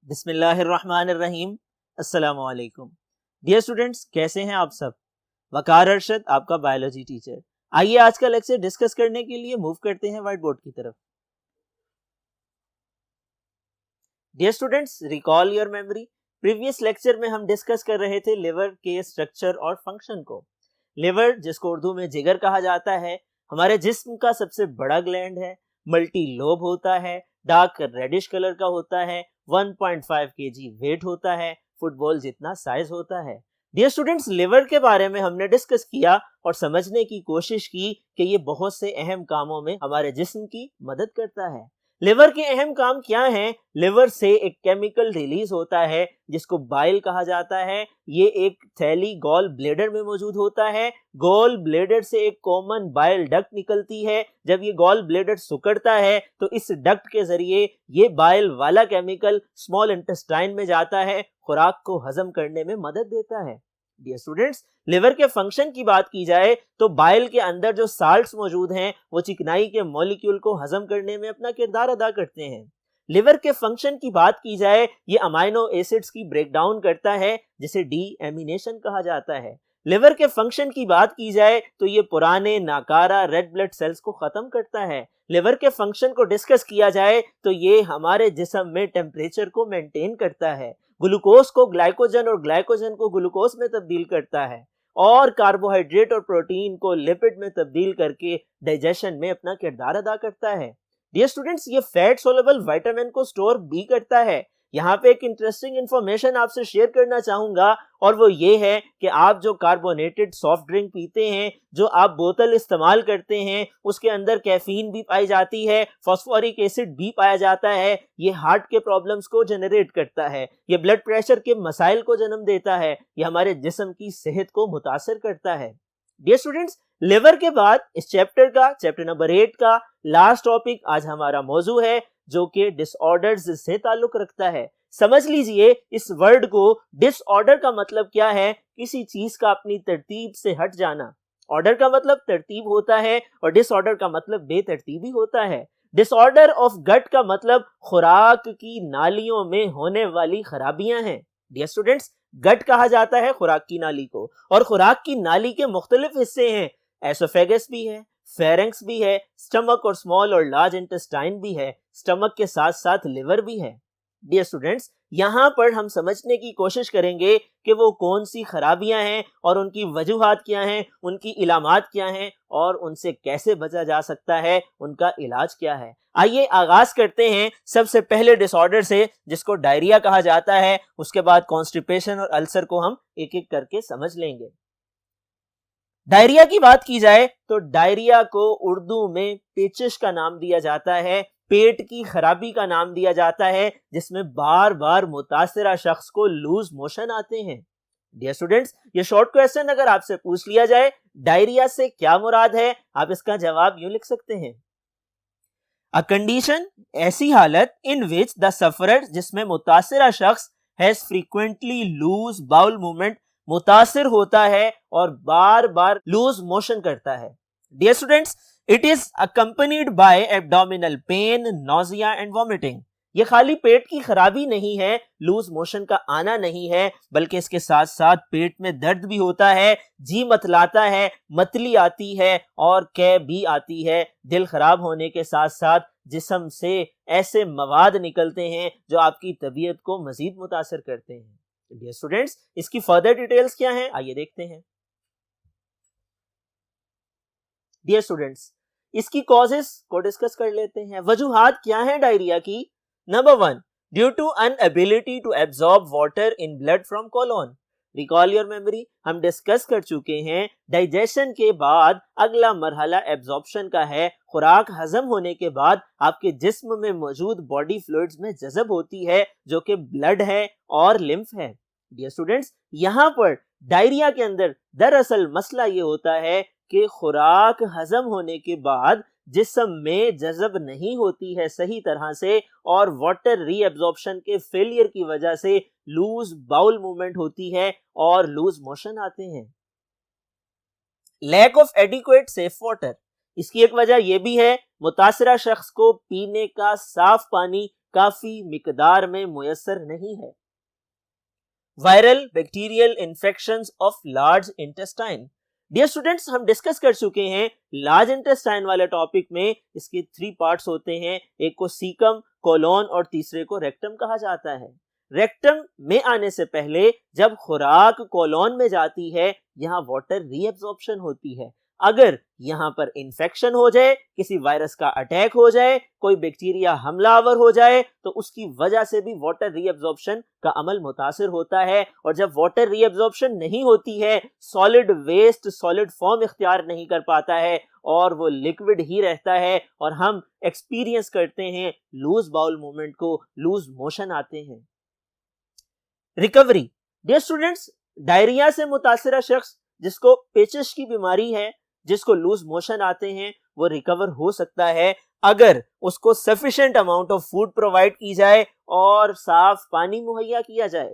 बिस्मिल्लाहिर्रहमानिर्रहीम। अस्सलामु अलैकुम। डियर स्टूडेंट्स, कैसे हैं आप सब? वकार अरशद, आपका बायोलॉजी टीचर। आइए आज का लेक्चर डिस्कस करने के लिए मूव करते हैं व्हाइट बोर्ड की तरफ। Dear students, recall your memory. Previous lecture में हम डिस्कस कर रहे थे लिवर के स्ट्रक्चर और फंक्शन को। लिवर, जिसको उर्दू में जिगर कहा जाता है, हमारे जिस्म का सबसे बड़ा ग्लैंड है। मल्टी लोब होता है, डार्क रेडिश कलर का होता है, 1.5 kg वेट होता है, फुटबॉल जितना साइज होता है। डियर स्टूडेंट्स, लिवर के बारे में हमने डिस्कस किया और समझने की कोशिश की कि ये बहुत से अहम कामों में हमारे जिस्म की मदद करता है। लिवर के अहम काम क्या हैं? लिवर से एक केमिकल रिलीज होता है जिसको बाइल कहा जाता है। ये एक थैली गॉल ब्लेडर में मौजूद होता है। गॉल ब्लेडर से एक कॉमन बाइल डक्ट निकलती है। जब ये गॉल ब्लेडर सिकुड़ता है तो इस डक्ट के जरिए ये बाइल वाला केमिकल स्मॉल इंटेस्टाइन में जाता है, खुराक को हजम करने में मदद देता है। डियर स्टूडेंट्स, लिवर के फंक्शन की बात की जाए तो बाइल के अंदर जो साल्ट्स मौजूद हैं वो चिकनाई के मॉलिक्यूल को हजम करने में अपना किरदार अदा करते हैं। लिवर के फंक्शन की बात की जाए, ये अमाइनो एसिड्स की ब्रेकडाउन करता है जिसे डीएमिनेशन कहा जाता है। लिवर के फंक्शन की बात की जाए तो ये पुराने नाकारा रेड ब्लड सेल्स को खत्म करता है। लिवर के फंक्शन को डिस्कस किया जाए तो ये हमारे जिस्म में टेम्परेचर को मेंटेन करता है, ग्लूकोज को ग्लाइकोजन और ग्लाइकोजन को ग्लूकोज में तब्दील करता है और कार्बोहाइड्रेट और प्रोटीन को लिपिड में तब्दील करके डाइजेशन में अपना किरदार अदा करता है। डियर स्टूडेंट्स, ये फैट सोलेबल विटामिन को स्टोर भी करता है। यहाँ पे एक इंटरेस्टिंग इंफॉर्मेशन आपसे शेयर करना चाहूंगा और वो ये है कि आप जो कार्बोनेटेड सॉफ्ट ड्रिंक पीते हैं, जो आप बोतल इस्तेमाल करते हैं, उसके अंदर कैफीन भी पाई जाती है, फास्फोरिक एसिड भी पाया जाता है। ये हार्ट के प्रॉब्लम्स को जनरेट करता है, ये ब्लड प्रेशर के मसाइल को जन्म देता है, ये हमारे जिस्म की सेहत को मुतासर करता है। डियर स्टूडेंट्स, लिवर के बाद इस चैप्टर नंबर 8 का लास्ट टॉपिक आज हमारा मौजू है जो कि डिसऑर्डर्स से ताल्लुक रखता है। समझ लीजिए, इस वर्ड को डिसऑर्डर का मतलब क्या है? किसी चीज का अपनी तरतीब से हट जाना। ऑर्डर का मतलब तरतीब होता है और डिसऑर्डर का मतलब बेतरतीबी होता है। डिसऑर्डर ऑफ गट का मतलब खुराक की नालियों में होने वाली खराबियां हैं। डियर स्टूडेंट्स, गट कहा जाता है खुराक की नाली को, और खुराक की नाली के मुख्तलिफ हिस्से हैं। एसोफेगस भी है, फेरेंक्स भी है, स्टमक और स्मॉल और लार्ज इंटेस्टाइन भी है, स्टमक के साथ साथ लिवर भी है। डियर स्टूडेंट्स, यहाँ पर हम समझने की कोशिश करेंगे कि वो कौन सी खराबियां हैं और उनकी वजूहात क्या हैं, उनकी इलामात क्या हैं और उनसे कैसे बचा जा सकता है, उनका इलाज क्या है। आइए आगाज करते हैं सबसे पहले डिसऑर्डर से, जिसको डायरिया कहा जाता है। उसके बाद कॉन्स्टिपेशन और अल्सर को हम एक एक करके समझ लेंगे। डायरिया की बात की जाए तो डायरिया को उर्दू में पेचिश का नाम दिया जाता है, पेट की खराबी का नाम दिया जाता है, जिसमें बार बार मुतासिरा शख्स को लूज मोशन आते हैं। डियर स्टूडेंट्स, ये शॉर्ट क्वेश्चन अगर आपसे पूछ लिया जाए डायरिया से क्या मुराद है, आप इसका जवाब यूं लिख सकते हैं: अ कंडीशन, ऐसी हालत इन विच द सफरर, जिसमें मुतासिरा शख्स has frequently loose bowel movement, मुतासिर होता है और बार बार लूज मोशन करता है। Dear students, it is accompanied by abdominal pain, nausea and vomiting. ये खाली पेट की खराबी नहीं है, लूज मोशन का आना नहीं है, बल्कि इसके साथ साथ पेट में दर्द भी होता है, जी मतलाता है, मतली आती है और कै भी आती है। दिल खराब होने के साथ साथ जिस्म से ऐसे मवाद निकलते हैं जो आपकी तबीयत को मजीद मुतासर करते हैं। डियर स्टूडेंट्स, इसकी फर्दर डिटेल्स क्या हैं, आइए देखते हैं। डियर स्टूडेंट्स, इसकी कॉजेस को डिस्कस कर लेते हैं। वजूहात क्या है डायरिया की? Number 1, due to inability to absorb water in blood from colon. Recall your memory, हम डिस्कस कर चुके हैं डाइजेशन के बाद अगला मरहला एब्जॉर्प्शन का है। खुराक हजम होने के बाद आपके जिस्म में मौजूद बॉडी फ्लूइड्स में जज़ब होती है जो कि ब्लड है और लिम्फ है। डियर स्टूडेंट्स, यहाँ पर डायरिया के अंदर दरअसल मसला ये होता है कि खुराक हजम होने के बाद जिस्म में जज़ब नहीं होती है सही तरह से और वाटर रीअब्जॉर्प्शन के फेलियर की वजह से लूज बाउल मूवमेंट होती है और लूज मोशन आते हैं। Lack of adequate safe water, इसकी एक वजह यह भी है मुतासिरा शख्स को पीने का साफ पानी काफी मिकदार में मुयस्सर नहीं है। Viral bacterial infections of large intestine. Dear students, हम डिस्कस कर चुके हैं लार्ज इंटेस्टाइन वाले टॉपिक में इसके 3 पार्ट्स होते हैं। एक को सीकम, कोलोन और तीसरे को रेक्टम कहा जाता है। रेक्टम में आने से पहले जब खुराक कोलोन में जाती है, यहाँ वाटर रीअब्जॉर्प्शन होती है। अगर यहाँ पर इन्फेक्शन हो जाए, किसी वायरस का अटैक हो जाए, कोई बैक्टीरिया हमलावर हो जाए, तो उसकी वजह से भी वाटर रीअब्जॉर्प्शन का अमल मुतासिर होता है। और जब वाटर रीअब्जॉर्प्शन नहीं होती है, सॉलिड वेस्ट सॉलिड फॉर्म इख्तियार नहीं कर पाता है और वो लिक्विड ही रहता है और हम एक्सपीरियंस करते हैं लूज बाउल मूवमेंट को, लूज मोशन आते हैं। रिकवरी। डियर स्टूडेंट्स, डायरिया से मुतासिरा शख्स जिसको पेचिश की बीमारी है, जिसको लूज मोशन आते हैं, वो रिकवर हो सकता है अगर उसको sufficient amount of food provide की जाए और साफ पानी मुहैया किया जाए।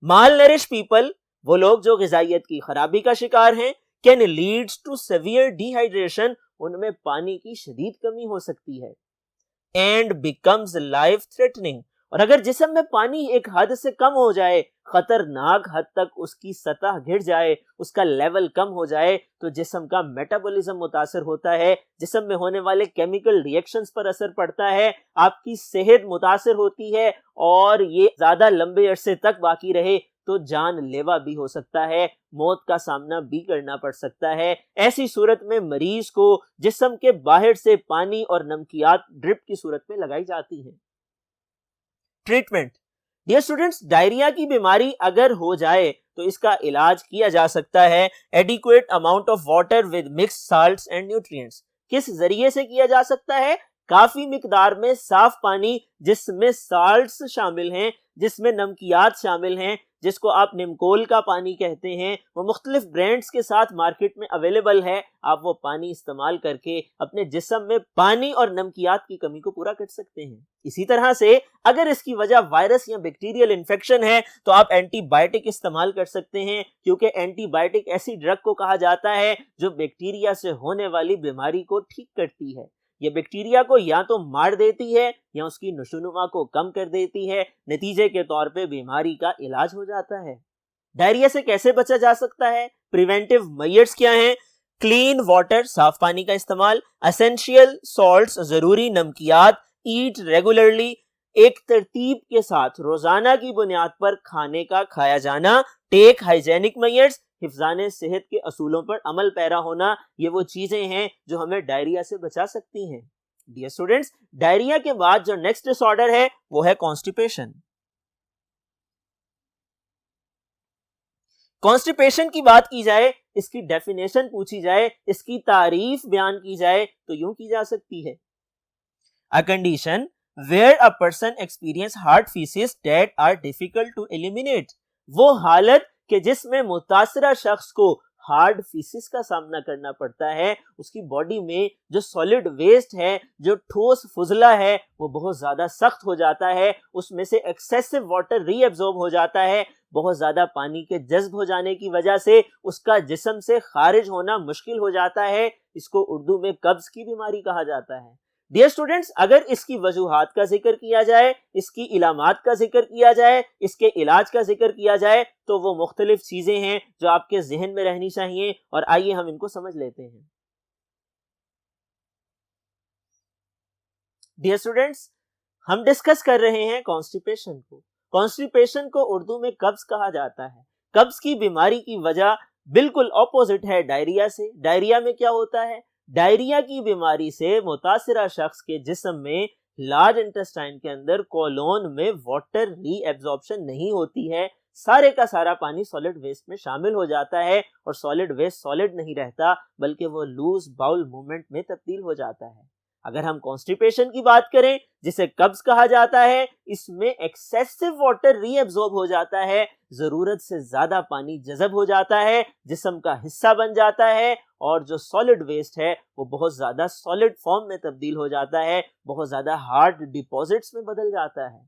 माल नरिश पीपल, वो लोग जो गिजाइयत की खराबी का शिकार हैं, can leads to severe dehydration, उनमें पानी की शदीद कमी हो सकती है। एंड बिकम्स लाइफ थ्रेटनिंग, और अगर जिस्म में पानी एक हद से कम हो जाए, खतरनाक हद तक उसकी सतह गिर जाए, उसका लेवल कम हो जाए, तो जिस्म का मेटाबॉलिज्म मुतासर होता है, जिस्म में होने वाले केमिकल रिएक्शंस पर असर पड़ता है, आपकी सेहत मुतासर होती है और ये ज्यादा लंबे अरसे तक बाकी रहे तो जानलेवा भी हो सकता है, मौत का सामना भी करना पड़ सकता है। ऐसी सूरत में मरीज को जिस्म के बाहर से पानी और नमकियात ड्रिप की सूरत में लगाई जाती है। ट्रीटमेंट। डियर स्टूडेंट्स, डायरिया की बीमारी अगर हो जाए तो इसका इलाज किया जा सकता है adequate amount of water with mixed salts and nutrients. किस जरिए से किया जा सकता है? काफी मिकदार में साफ पानी जिसमें साल्ट्स शामिल हैं, जिसमें नमकियात शामिल हैं, जिसको आप निमकोल का पानी कहते हैं, वो मुख्तलिफ ब्रांड्स के साथ मार्केट में अवेलेबल है। आप वो पानी इस्तेमाल करके अपने जिस्म में पानी और नमकियात की कमी को पूरा कर सकते हैं। इसी तरह से अगर इसकी वजह वायरस या बैक्टीरियल इन्फेक्शन है तो आप एंटीबायोटिक इस्तेमाल कर सकते हैं, क्योंकि एंटीबायोटिक ऐसी ड्रग को कहा जाता है जो बैक्टीरिया से होने वाली बीमारी को ठीक करती है। ये बैक्टीरिया को या तो मार देती है या उसकी नशोनुमा को कम कर देती है। नतीजे के तौर पे बीमारी का इलाज हो जाता है। डायरिया से कैसे बचा जा सकता है? प्रिवेंटिव मेजर्स क्या हैं? क्लीन वाटर, साफ पानी का इस्तेमाल, एसेंशियल सॉल्ट्स, जरूरी नमकियात, ईट रेगुलरली, एक तरतीब के साथ रोजाना की बुनियाद पर खाने का खाया जाना, टेक हाइजेनिक मेजर्स, हिफ्जाने सेहत के असूलों पर अमल पैरा होना, ये वो चीजें हैं जो हमें डायरिया से बचा सकती हैं। डियर स्टूडेंट्स, डायरिया के बाद जो नेक्स्ट डिसऑर्डर है वो है कॉन्स्टिपेशन। कॉन्स्टिपेशन की बात की जाए, इसकी डेफिनेशन पूछी जाए, इसकी तारीफ बयान की जाए तो यूं की जा सकती है, a condition where a person experience hard faeces that are difficult to eliminate. वो हालत कि जिसमें मुतासरा शख्स को हार्ड फीसिस का सामना करना पड़ता है, उसकी बॉडी में जो सॉलिड वेस्ट है, जो ठोस फुजला है, वो बहुत ज्यादा सख्त हो जाता है, उसमें से एक्सेसिव वाटर रीअब्सॉर्ब हो जाता है, बहुत ज्यादा पानी के जज्ब हो जाने की वजह से उसका जिस्म से खारिज होना मुश्किल हो जाता है। इसको उर्दू में कब्ज की बीमारी कहा जाता है। डियर स्टूडेंट्स, अगर इसकी वजूहात का जिक्र किया जाए, इसकी इलामात का जिक्र किया जाए, इसके इलाज का जिक्र किया जाए, तो वो मुख्तलिफ चीजें हैं जो आपके जहन में रहनी चाहिए, और आइए हम इनको समझ लेते हैं। डियर स्टूडेंट्स, हम डिस्कस कर रहे हैं कॉन्स्टिपेशन को। कॉन्स्टिपेशन को उर्दू में कब्ज कहा जाता है। कब्ज की बीमारी की वजह बिल्कुल ऑपोजिट है डायरिया से। डायरिया में क्या होता है? डायरिया की बीमारी से मुतासिरा शख्स के जिस्म में लार्ज इंटेस्टाइन के अंदर कोलोन में वाटर रीअब्जॉर्प्शन नहीं होती है। सारे का सारा पानी सॉलिड वेस्ट में शामिल हो जाता है और सॉलिड वेस्ट सॉलिड नहीं रहता, बल्कि वो लूज बाउल मूवमेंट में तब्दील हो जाता है। अगर हम कॉन्स्टिपेशन की बात करें, जिसे कब्ज कहा जाता है, इसमें एक्सेसिव वाटर रीअब्सॉर्ब हो जाता है, जरूरत से ज्यादा पानी जज़ब हो जाता है, जिस्म का हिस्सा बन जाता है, और जो सॉलिड वेस्ट है वो बहुत ज्यादा सॉलिड फॉर्म में तब्दील हो जाता है, बहुत ज्यादा हार्ड डिपॉजिट्स में बदल जाता है।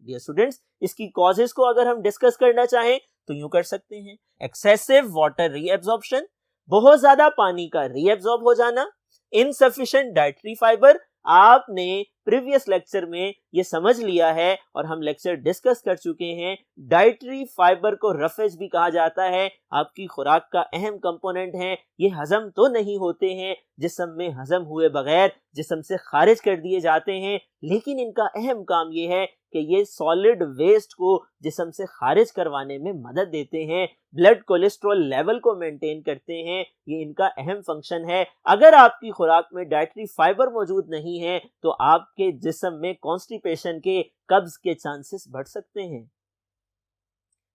डियर स्टूडेंट्स, इसकी कॉजेस को अगर हम डिस्कस करना चाहें तो यूं कर सकते हैं, एक्सेसिव वाटर रीअब्सॉर्प्शन, बहुत ज्यादा पानी का रीअब्सॉर्ब हो जाना, इनसफिशिएंट डाइटरी फाइबर, आपने प्रीवियस लेक्चर में ये समझ लिया है और हम लेक्चर डिस्कस कर चुके हैं, डाइटरी फाइबर को रफेज भी कहा जाता है, आपकी खुराक का अहम कंपोनेंट है। ये हजम तो नहीं होते हैं, जिस्म में हजम हुए बगैर जिस्म से खारिज कर दिए जाते हैं, लेकिन इनका अहम काम ये है कि ये सॉलिड वेस्ट को जिस्म से खारिज करवाने में मदद देते हैं, ब्लड कोलेस्ट्रॉल लेवल को मेंटेन करते हैं, ये इनका अहम फंक्शन है। अगर आपकी खुराक में डाइटरी फाइबर मौजूद नहीं है तो आपके जिस्म में कॉन्स्टिपेशन के, कब्ज के चांसेस बढ़ सकते हैं।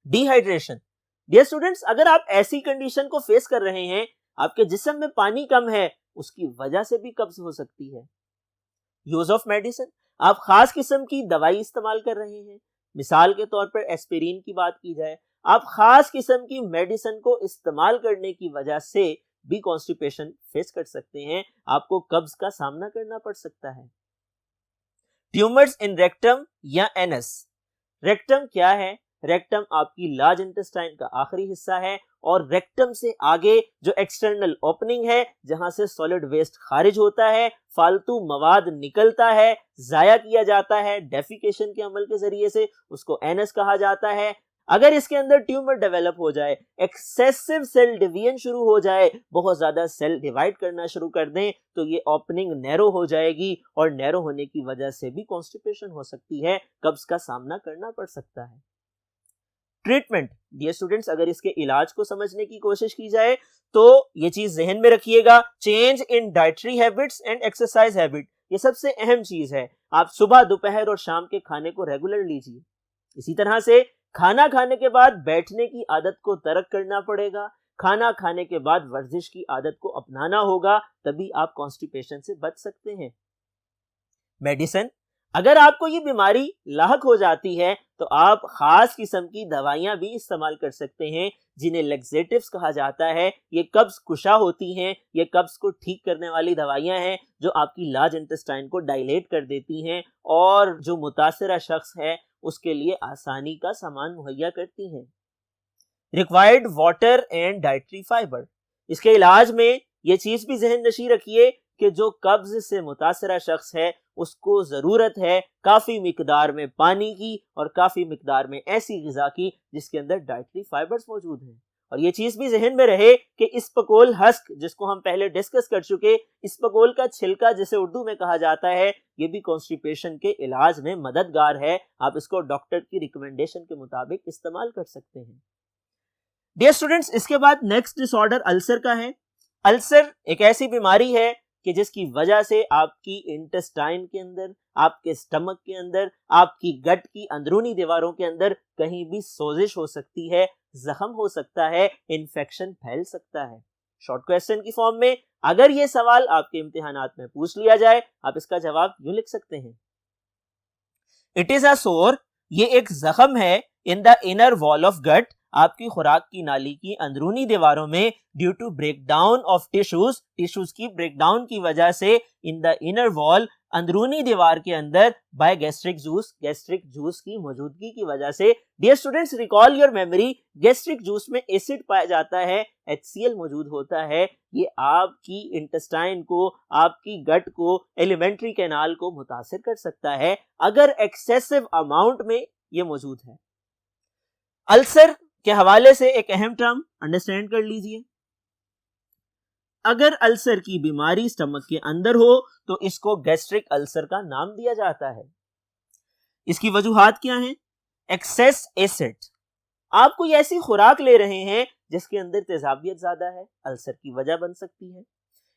डिहाइड्रेशन, डियर स्टूडेंट्स, अगर आप ऐसी कंडीशन को फेस कर रहे हैं, आपके जिस्म में पानी कम है, उसकी वजह से भी कब्ज हो सकती है। यूज ऑफ मेडिसिन, आप खास किस्म की दवाई इस्तेमाल कर रहे हैं, मिसाल के तौर पर एस्पिरिन की बात की जाए, आप खास किस्म की मेडिसिन को इस्तेमाल करने की वजह से भी कॉन्स्टिपेशन फेस कर सकते हैं, आपको कब्ज का सामना करना पड़ सकता है। ट्यूमर्स इन रेक्टम या एनस, रेक्टम क्या है? रेक्टम आपकी लार्ज इंटेस्टाइन का आखिरी हिस्सा है और रेक्टम से आगे जो एक्सटर्नल ओपनिंग है, जहां से सॉलिड वेस्ट खारिज होता है, फालतू मवाद निकलता है, जाया किया जाता है डेफिकेशन के अमल के जरिए से, उसको एनस कहा जाता है। अगर इसके अंदर ट्यूमर डेवलप हो जाए, एक्सेसिव सेल डिवीजन शुरू हो जाए, बहुत ज्यादा सेल डिवाइड करना शुरू कर दें, तो ये ओपनिंग नैरो हो जाएगी और नैरो होने की वजह से भी कॉन्स्टिपेशन हो सकती है, कब्ज का सामना करना पड़ सकता है। ट्रीटमेंट, डियर स्टूडेंट्स, अगर इसके इलाज को समझने की कोशिश की जाए तो ये चीज जहन में रखिएगा, change in dietary habits and exercise habit, ये सबसे अहम चीज है। आप सुबह, दोपहर और शाम के खाने को रेगुलर लीजिए। इसी तरह से खाना खाने के बाद बैठने की आदत को तर्क करना पड़ेगा, खाना खाने के बाद वर्जिश की आदत को अपनाना होगा, तभी आप कॉन्स्टिपेशन से बच सकते हैं। मेडिसिन, अगर आपको ये बीमारी लाहक हो जाती है तो आप खास किस्म की दवाइयां भी इस्तेमाल कर सकते हैं, जिन्हें लैक्सेटिव्स कहा जाता है। ये कब्ज कुशा होती हैं, ये कब्ज को ठीक करने वाली दवाइयां हैं जो आपकी लार्ज इंटेस्टाइन को डायलेट कर देती हैं और जो मुतासिरा शख्स है उसके लिए आसानी का सामान मुहैया करती हैं। Required water and dietary fibre, इसके इलाज में ये चीज भी जहन नशी रखिए कि जो कब्ज से मुतासिरा शख्स है उसको जरूरत है काफी मिकदार में पानी की और काफी मिकदार में ऐसी ग़िज़ा की जिसके अंदर डाइटरी फाइबर्स मौजूद हैं। और ये चीज भी जहन में रहे कि इस्पकोल हस्क, जिसको हम पहले डिस्कस कर चुके, इस्पकोल का छिलका जिसे उर्दू में कहा जाता है, ये भी कॉन्स्टिपेशन के इलाज में मददगार है। आप इसको डॉक्टर की रिकमेंडेशन के मुताबिक इस्तेमाल कर सकते हैं। डियर स्टूडेंट्स, इसके बाद नेक्स्ट डिसऑर्डर अल्सर का है। अल्सर एक ऐसी बीमारी है कि जिसकी वजह से आपकी इंटेस्टाइन के अंदर, आपके स्टमक के अंदर, आपकी गट की अंदरूनी दीवारों के अंदर कहीं भी सोजिश हो सकती है, जख्म हो सकता है, इन्फेक्शन फैल सकता है। शॉर्ट क्वेश्चन की फॉर्म में अगर ये सवाल आपके इम्तिहानात में पूछ लिया जाए, आप इसका जवाब यूं लिख सकते हैं, इट इज अ सोर, ये एक जख्म है, in the inner wall of gut, आपकी खुराक की नाली की अंदरूनी दीवारों में, due to breakdown of tissues की ब्रेकडाउन की वजह से, इन द इनर वॉल, अंदरूनी दीवार के अंदर, बाय गैस्ट्रिक जूस की मौजूदगी की वजह से। Dear students, recall your memory, gastric juice में एसिड पाया जाता है, HCl मौजूद होता है, ये आपकी इंटेस्टाइन को, आपकी गट को, एलिमेंट्री कैनाल को मुतासिर कर सकता है अगर एक्सेसिव अमाउंट में ये मौजूद है। अल्सर के हवाले से एक अहम टर्म अंडरस्टैंड कर लीजिए, अगर अल्सर की बीमारी स्टमक के अंदर हो तो इसको गैस्ट्रिक अल्सर का नाम दिया जाता है। इसकी वजूहात क्या हैं? एक्सेस एसिड, आप कोई ऐसी खुराक ले रहे हैं जिसके अंदर तेजाबियत ज्यादा है, अल्सर की वजह बन सकती है।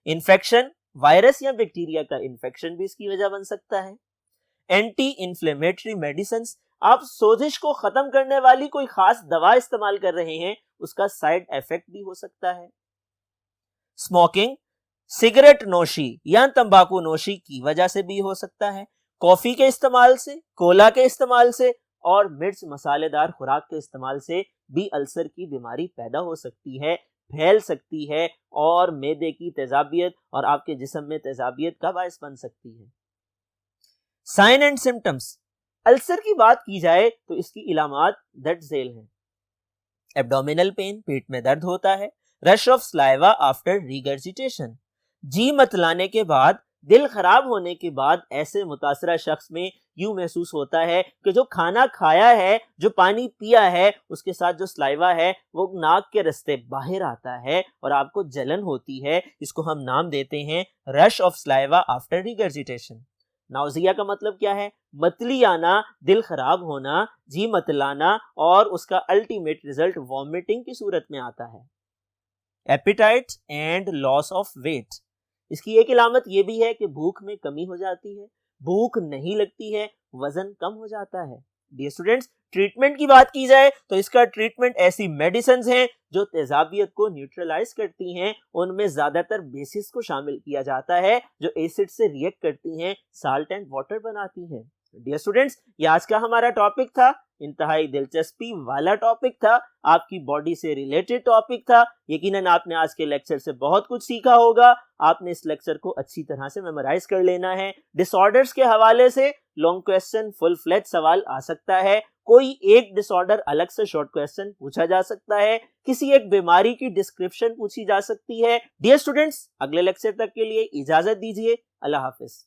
इन्फेक्शन, वायरस या बैक्टीरिया का इन्फेक्शन भी इसकी वजह बन सकता है। एंटी इंफ्लेमेटरी मेडिसिन, आप सोजिश को खत्म करने वाली कोई खास दवा इस्तेमाल कर रहे हैं, उसका साइड इफेक्ट भी हो सकता है। स्मोकिंग, सिगरेट नोशी या तंबाकू नोशी की वजह से भी हो सकता है। कॉफी के इस्तेमाल से, कोला के इस्तेमाल से और मिर्च मसालेदार खुराक के इस्तेमाल से भी अल्सर की बीमारी पैदा हो सकती है, फैल सकती है और मैदे की तेजाबियत और आपके जिस्म में तेजाबियत का बायस बन सकती है। साइन एंड सिम्टम्स, अल्सर की बात की जाए तो इसकी इलामात दर्ज झेल हैं। एब्डोमिनल पेन, पेट में दर्द होता है। Rush of saliva after regurgitation, जी मतलाने के बाद दिल खराब होने के बाद ऐसे मुतासरा शख्स में यूं महसूस होता है कि जो खाना खाया है, जो पानी पिया है, उसके साथ जो स्लाइवा है वो नाक के रास्ते बाहर आता है और आपको जलन होती है। इसको हम नाम देते हैं rush of saliva after regurgitation. Nausea का मतलब क्या है? मतली आना, दिल खराब होना, जी मतलाना और उसका अल्टीमेट रिजल्ट वॉमिटिंग की सूरत में आता है। Appetite and loss of weight, इसकी एक इलामत ये भी है कि भूख में कमी हो जाती है, भूख नहीं लगती है, वजन कम हो जाता है। डियर स्टूडेंट्स, ट्रीटमेंट की बात की जाए तो इसका ट्रीटमेंट ऐसी मेडिसिन हैं जो तेजाबियत को न्यूट्रलाइज करती हैं। उनमें ज्यादातर बेसिस को शामिल किया जाता है जो एसिड से रिएक्ट करती हैं, साल्ट एंड वाटर बनाती हैं। डियर स्टूडेंट्स, ये आज का हमारा टॉपिक था, इंतहाई दिलचस्पी वाला टॉपिक था, आपकी बॉडी से रिलेटेड टॉपिक था। यकीनन आपने आज के लेक्चर से बहुत कुछ सीखा होगा। आपने इस लेक्चर को अच्छी तरह से मेमोराइज कर लेना है। डिसऑर्डर्स के हवाले से लॉन्ग क्वेश्चन, फुल फ्लेज सवाल आ सकता है। कोई एक डिसऑर्डर अलग से शॉर्ट क्वेश्चन पूछा जा सकता है। किसी एक बीमारी की डिस्क्रिप्शन पूछी जा सकती है। डियर स्टूडेंट्स, अगले लेक्चर तक के लिए इजाजत दीजिए। अल्लाह हाफिज।